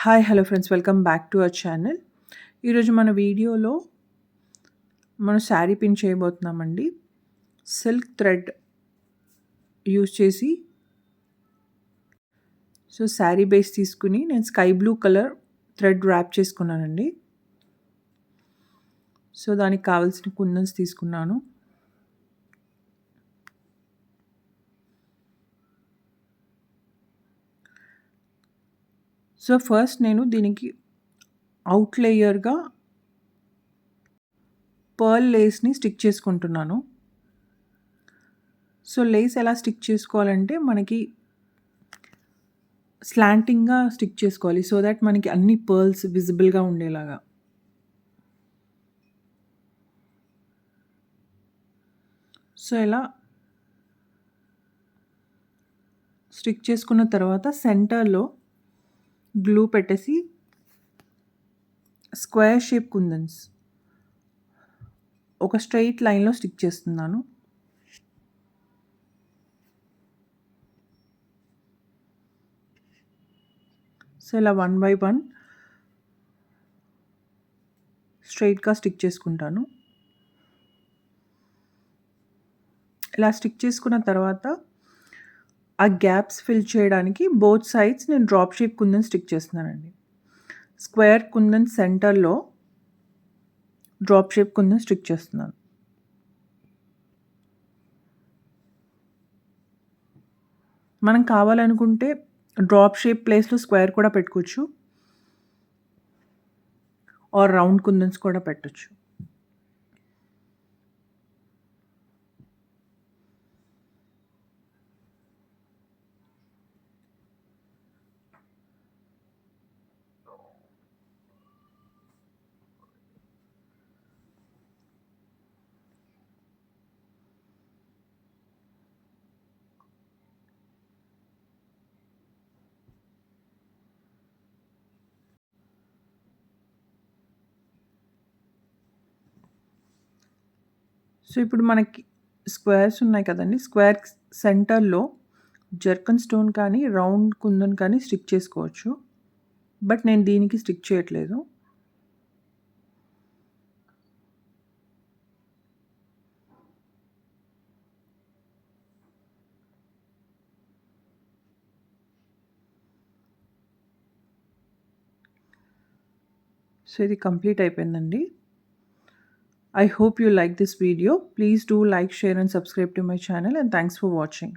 Hi hello friends, welcome back to our channel. ఈరోజు మన వీడియోలో మనం శారీ పిన్ చేయబోతున్నామండి. సిల్క్ థ్రెడ్ యూజ్ చేసి శారీ బేస్ తీసుకుని నేను sky blue colour thread wrap చేసుకున్నానండి. దానికి కావాల్సిన కుందన్స్ తీసుకున్నాను. ఫస్ట్ నేను దీనికి అవుట్ లేయర్గా పర్ల్ లేస్ని స్టిక్ చేసుకుంటున్నాను. లేస్ ఎలా స్టిక్ చేసుకోవాలంటే మనకి స్లాంటింగ్గా స్టిక్ చేసుకోవాలి, సో దట్ మనకి అన్ని పర్ల్స్ విజిబుల్గా ఉండేలాగా. ఇలా స్టిక్ చేసుకున్న తర్వాత సెంటర్లో గ్లూ పెట్టేసి స్క్వేర్ షేప్ కుందన్స్ ఒక స్ట్రైట్ లైన్లో స్టిక్ చేస్తున్నాను. ఇలా 1 by 1 స్ట్రైట్గా స్టిక్ చేసుకుంటాను. ఇలా స్టిక్ చేసుకున్న తర్వాత ఆ గ్యాప్స్ ఫిల్ చేయడానికి బోత్ సైడ్స్ నేను డ్రాప్ షేప్ కుందన్ స్టిక్ చేస్తున్నానండి. స్క్వేర్ కుందన్ సెంటర్లో డ్రాప్ షేప్ కుందన్ స్టిక్ చేస్తున్నాను. మనం కావాలనుకుంటే డ్రాప్ షేప్ ప్లేస్లో స్క్వేర్ కూడా పెట్టుకోవచ్చు, ఆర్ రౌండ్ కుందన్స్ కూడా పెట్టచ్చు. ఇప్పుడు మనకి స్క్వేర్స్ ఉన్నాయి కదండి, స్క్వేర్ సెంటర్లో జర్కన్ స్టోన్ కానీ రౌండ్ కుందన్ కానీ స్టిక్ చేసుకోవచ్చు, బట్ నేను దీనికి స్టిక్ చేయట్లేదు. ఇది కంప్లీట్ అయిపోయిందండి. I hope you like this video. Please do like, share and subscribe to my channel, and thanks for watching.